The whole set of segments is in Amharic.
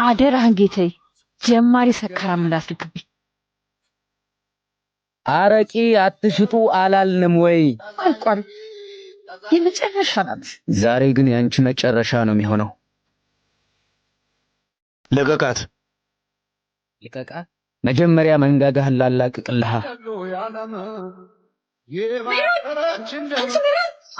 አደራህን ጌታዬ፣ ጀማሪ ሰካራም እንዳትልክብኝ። አረቂ አትሽጡ አላልንም ወይ? አልቋል። የመጨረሻ ናት። ዛሬ ግን ያንቺ መጨረሻ ነው የሚሆነው። ልቀቃት። ልቀቃት? መጀመሪያ መንጋጋህን ላላቅቅልሃ።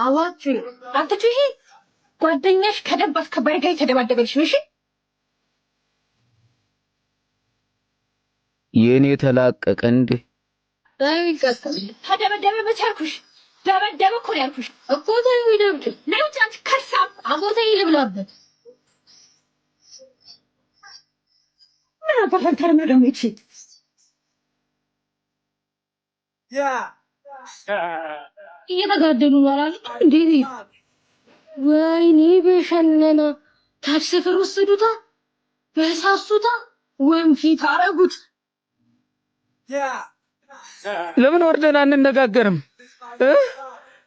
አዋችሁ አንተቹ ይሄ ጓደኛሽ ከደባት ከባሪ ጋር የተደባደበልሽ ነው። እሺ የኔ ተላቀቀ እንዴ? ተደበደበ መች አልኩሽ? ደበደበ እኮ ነው ያልኩሽ እኮ። ተይው ይደብድ ነው አንቺ ከርሳ አቦተይ ልብላበት ምን አባፈንተር ነው ደግሞ ይቺ ያ እየተጋደሉ ነው አላልኩ እንዴ? ወይኔ በሸነና ታፍስፍር ወሰዱታ በሳሱታ ወንፊት አረጉት። ለምን ወርደን አንነጋገርም?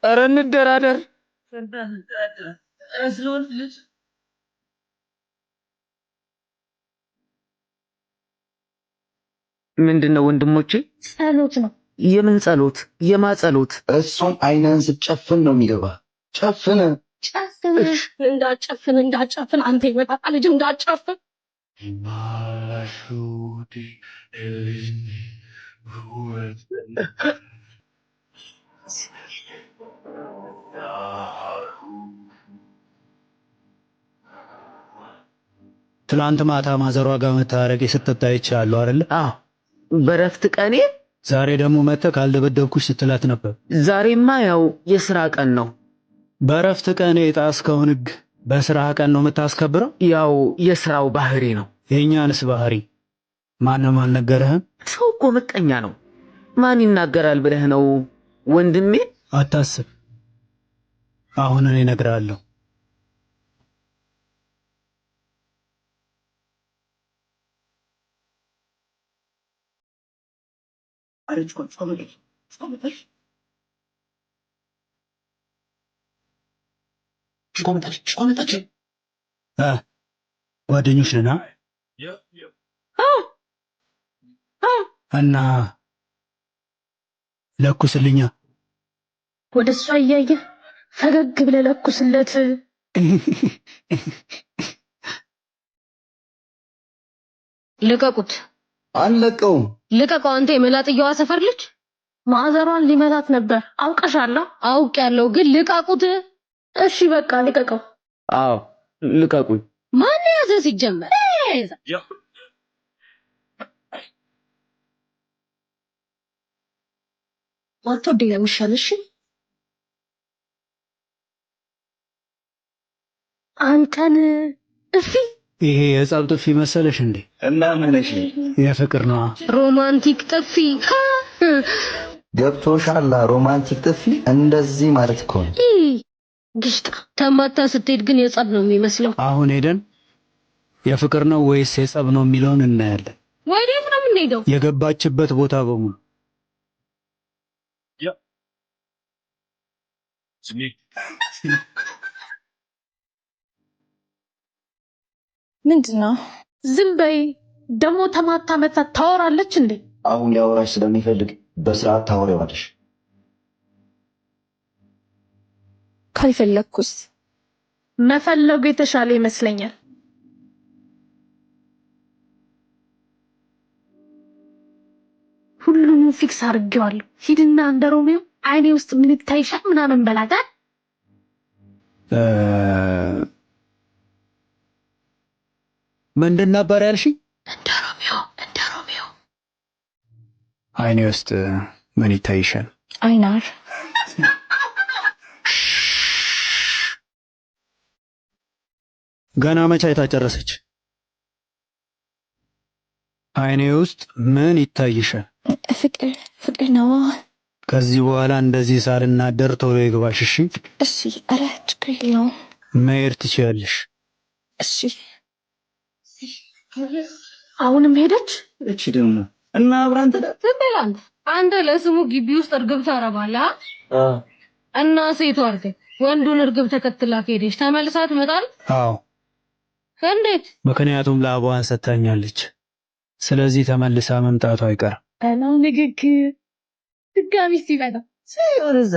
ኧረ እንደራደር። ምንድነው ወንድሞቼ? ጸሎት ነው። የምን ጸሎት? የማ ጸሎት? እሱም አይነን ስትጨፍን ነው የሚገባ። ጨፍን እንዳጨፍን አንተ ይመጣ ልጅ እንዳጨፍን ትላንት ማታ ማዘሯ ጋር መታረቅ ስትታይ ይቻላል አይደል? አዎ በረፍት ቀኔ። ዛሬ ደግሞ መተህ ካልደበደብኩሽ ስትላት ነበር። ዛሬማ ያው የሥራ ቀን ነው። በረፍት ቀኔ የጣስከውን ሕግ በስራ ቀን ነው የምታስከብረው? ያው የሥራው ባህሪ ነው። የኛንስ ባህሪ ማንም አልነገረህም? ሰው እኮ ምቀኛ ነው። ማን ይናገራል ብለህ ነው ወንድሜ? አታስብ፣ አሁን እኔ እነግርሃለሁ። ጓደኞች ነና እና ለኩስልኛ። ወደ እሷ እያየ ፈገግ ብለህ ለኩስለት። ልቀቁት። አልለቀውም። ልቀቀው። አንተ የመላጥየዋ ሰፈር ልጅ ማዘሯን ሊመታት ነበር። አውቀሻለሁ። አውቄያለሁ፣ ግን ልቀቁት። እሺ በቃ ልቀቀው። አዎ ልቀቁኝ። ማን ያዘ ሲጀመር? ማትወደኝ ነው የሚሻል። እሺ አንተን እፊ ይሄ የጸብ ጥፊ መሰለሽ እንዴ? እና ምንሽ የፍቅር ነው። ሮማንቲክ ጥፊ ገብቶሻል? ሮማንቲክ ጥፊ እንደዚህ ማለት እኮ ነው። ግሽጣ ተማታ ስትሄድ ግን የጸብ ነው የሚመስለው። አሁን ሄደን የፍቅር ነው ወይስ የጸብ ነው የሚለውን እናያለን። ወዴት ነው የምንሄደው? የገባችበት ቦታ በሙሉ ምንድነው? ዝም በይ። ደግሞ ተማታ መታ ታወራለች እንዴ? አሁን ሊያወራሽ ስለሚፈልግ በስርዓት ታወሪዋለሽ። ካልፈለኩስ? መፈለጉ የተሻለ ይመስለኛል። ሁሉንም ፊክስ አድርጌዋለሁ። ሂድና እንደ ሮሚዮ አይኔ ውስጥ ምን ይታይሻል ምናምን በላት። ምንድን ነበር ያልሽኝ? እንደ ሮሚዮ አይኔ ውስጥ ምን ይታይሻል? አይናር ገና መቼ አይታ ጨረሰች? አይኔ ውስጥ ምን ይታይሻል? ፍቅር ነው። ከዚህ በኋላ እንደዚህ ሳልናደር ቶሎ ይግባሽ። እሺ? እሺ። ኧረ ችግር የለውም። መሄድ ትችያለሽ። እሺ። አሁንም ሄደች። እቺ ደግሞ እና አብራን ተደብላን። አንተ ለስሙ ግቢ ውስጥ እርግብ ታረባለህ እና ሴቷ እርግብ ወንዱን እርግብ ተከትላ ከሄደች ተመልሳ ትመጣለች። አዎ እንዴት? ምክንያቱም ላቧን ሰጥታኛለች። ስለዚህ ተመልሳ መምጣቱ አይቀርም። ነው ንግግር ድጋሚ ሲመጣ ወደዛ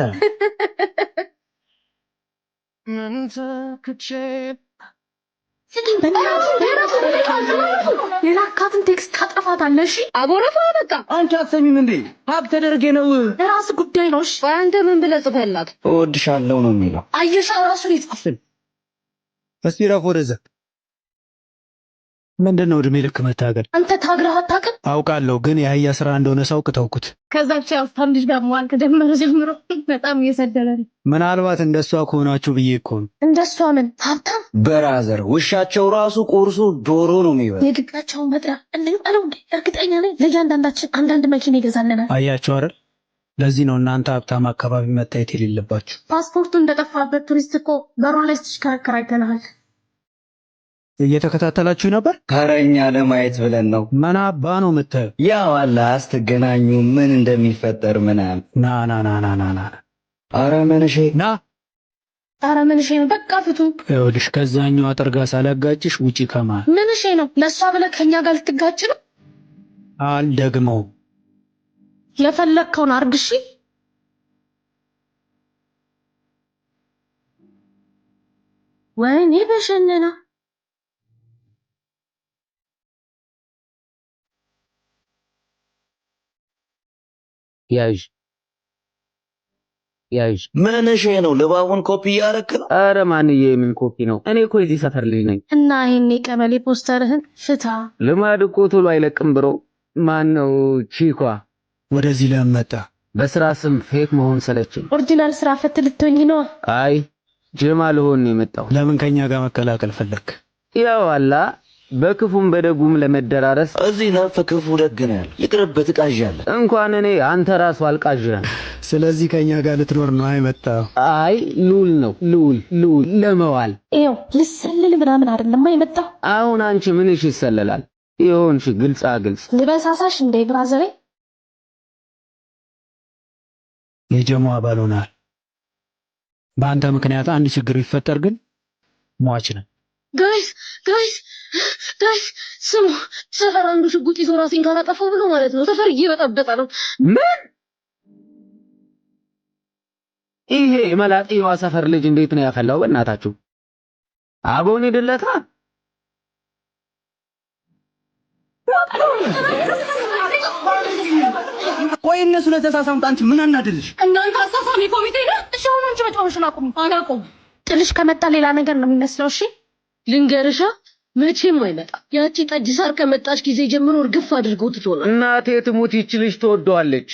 የላካትን ቴክስት ታጠፋታለሽ። አቦረፋ በቃ አንቺ አትሰሚም እንዴ? ሀብ ተደርጌ ነው። የራስ ጉዳይ ነው። እሺ አንተ ምን ብለህ ጽፈላት? እወድሻለሁ ነው የሚለው። አየሻ ራሱ ይጻፍል። እስቲ ረፍ ወደዛ። ምንድነው እድሜ ልክ መታገል? አንተ ታግረህ አታውቅም? አውቃለሁ፣ ግን የአህያ ስራ እንደሆነ ሳውቅ ተውኩት። ከዛች ሀብታም ልጅ ጋር መዋል ከጀመረ ጀምሮ በጣም እየሰደበ ነው። ምናልባት እንደሷ ከሆናችሁ ብዬ እኮ ነው። እንደሷ ምን ሀብታም ብራዘር ውሻቸው ራሱ ቁርሱ ዶሮ ነው የሚበላው። የግቢያቸውን መጥሪያ እንጣለው እንዴ? እርግጠኛ ነኝ ለእያንዳንዳችን አንዳንድ መኪና ይገዛልናል። አያችሁ አይደል? ለዚህ ነው እናንተ ሀብታም አካባቢ መታየት የሌለባችሁ። ፓስፖርቱ እንደጠፋበት ቱሪስት እኮ በሯ ላይ ስትሽከረከር አይተናል። እየተከታተላችሁ ነበር? ተረኛ ለማየት ብለን ነው። ምን አባ ነው የምታየው? ያው አላ አስትገናኙ ምን እንደሚፈጠር ምናምን። ና ና ና ና ና ና አረ መንሼ ና አረ ምንሽ ነው? በቃ ፍቱ። ይኸውልሽ ከዛኛው አጥር ጋር ሳላጋጭሽ ውጪ ከማል። ምንሽ ነው? ለሷ ብለህ ከኛ ጋር ልትጋጭ ነው? አልደግመውም። የፈለግከውን አርግ። እሺ ወይኔ በሸነና ያዥ መንሼ ነው። ልባቡን ኮፒ እያደረክ ነው? አረ ማንዬ ምን ኮፒ ነው? እኔ እኮ የዚህ ሰፈር ልጅ ነኝ። እና ይሄኔ ቀበሌ ፖስተርህን ፍታ። ልማድ እኮ ቶሎ አይለቅም ብሮ። ማን ነው ቺኳ? ወደዚህ ለምን መጣ? በስራ ስም ፌክ መሆን ሰለችኝ። ኦሪጂናል ስራ ፈት ልትሆኝ ነው? አይ ጀማ ልሆን ነው የመጣው። ለምን ከኛ ጋር መቀላቀል ፈለክ? ያው አላ በክፉም በደጉም ለመደራረስ። እዚህ ነፍ ክፉ ደግ ነው ያለው። ይቅርብህ ትቃዣለህ። እንኳን እኔ አንተ ራሱ አልቃዥህም። ስለዚህ ከኛ ጋር ልትኖር ነው አይመጣው? አይ ሉል ነው ሉል ለመዋል። ይኸው ልሰልል ምናምን አይደለም አይመጣው። አሁን አንቺ ምንሽ ይሰለላል? ይሆንሽ ግልጻ ግልጽ ልበሳሳሽ እንደ ብራዘሬ የጀሞ አባል ሆናል። በአንተ ምክንያት አንድ ችግር ይፈጠር ግን ሟች ነን። ጋይስ ስሙ፣ ሰፈር አንዱ ሽጉጥ ይዞ ራሴን ካላጠፋው ብሎ ማለት ነው። ሰፈር እየበጠበጠ ነው። ምን? ይሄ መላጤዋ ሰፈር ልጅ እንዴት ነው ያፈላው? በእናታችሁ አቦን ይደለታ። ቆይ እነሱ ለተሳሳሙት አንቺ ምን አናደልሽ? እናንተ አሳሳሚ ኮሚቴ ነው። እሺ አሁን አንቺ መጫወሽን አቁም። አላቆም ጥልሽ ከመጣ ሌላ ነገር ነው የሚመስለው። እሺ ልንገርሻ፣ መቼም አይመጣም። ያቺ ጠጅ ሳር ከመጣች ጊዜ ጀምሮ እርግፍ አድርገው ትቶናል። እናቴ ትሙት ይቺ ልጅ ትወደዋለች።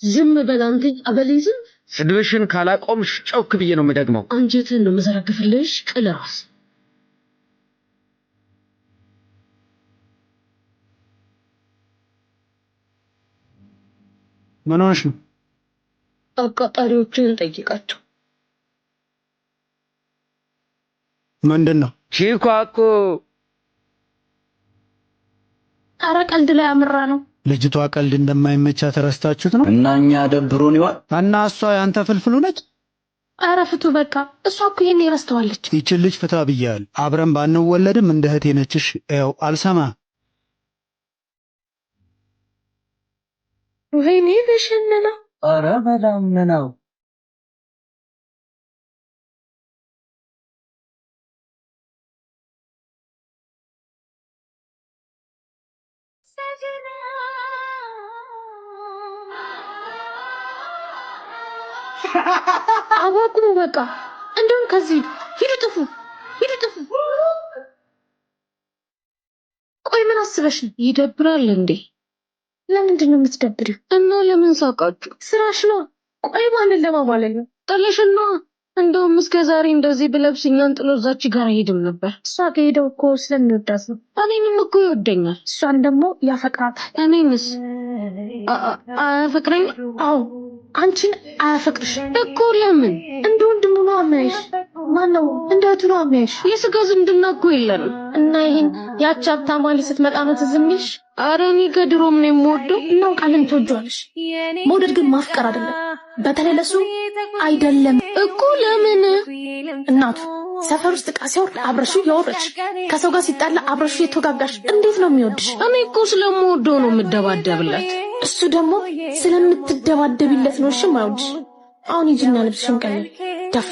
ዝም በል አንተ አበሊዝም። ስድብሽን ካላቆምሽ ጨውክ ብዬ ነው የምደግመው። አንጀትን ነው መዘረግፍልሽ። ቅለራስ ምን ሆነሽ ነው? አቃጣሪዎችን ጠይቃቸው። ምንድን ነው? ቺኳ እኮ ኧረ ቀልድ ላይ አምራ ነው። ልጅቷ ቀልድ እንደማይመቻት ተረስታችሁት ነው? እና እኛ ደብሮን ይዋል እና እሷ ያንተ ፍልፍሉ ነች? ኧረ ፍቱ በቃ። እሷ እኮ ይሄን ይረስተዋለች። ይችን ልጅ ፍታ ብያለሁ። አብረን ባንወለድም እንደ እህቴ ነችሽ። ያው አልሰማ። ወይኔ በሸነና። ኧረ በጣም ነው። አዋቁ በቃ። እንደውም ከዚህ ሂዱ ጥፉ። ቆይ ምን አስበሽ ነው? ይደብራል እንዴ? ለምንድን ነው የምትደብሪው? እና ለምን ሳቃችሁ? ስራሽ ነው። ቆይ ማንን ለማማለል ነው? ጥልሽን ነው። እንደውም እስከ ዛሬ እንደዚህ ብለብስ እኛን ጥሎ እዛች ጋር አይሄድም ነበር። እሷ ከሄደው እኮ ስለሚወዳት ነው። እኔንም እኮ ይወደኛል። እሷን ደግሞ ያፈቅራታል። እኔንስ አያፈቅረኝ? አዎ አንቺን አያፈቅርሽ እኮ። ለምን? እንደ ወንድሙ ነው የሚያይሽ። ማነው? እንደ እህቱ ነው የሚያይሽ። የስጋ ዝምድና እኮ የለንም። እና ይሄን ያቺ ሀብታም ማለት ስትመጣ ነው ትዝ የሚልሽ? ኧረ እኔ ከድሮም ነው የምወደው። እናውቃለን ትወጂዋለሽ። መውደድ ግን ማፍቀር አይደለም። በተለይ ለሱ አይደለም እኮ። ለምን? እናቱ ሰፈር ውስጥ ዕቃ ሲወርድ አብረሹ እያወረድሽ ከሰው ጋር ሲጣላ አብረሹ እየተጋጋሽ እንዴት ነው የሚወድሽ? እኔ እኮ ስለምወደው ነው የምደባደብለት። እሱ ደግሞ ስለምትደባደብለት ነው እሺ የማይወድሽ። አሁን ሂጂና ልብስሽን ቀይሪ። ደፋ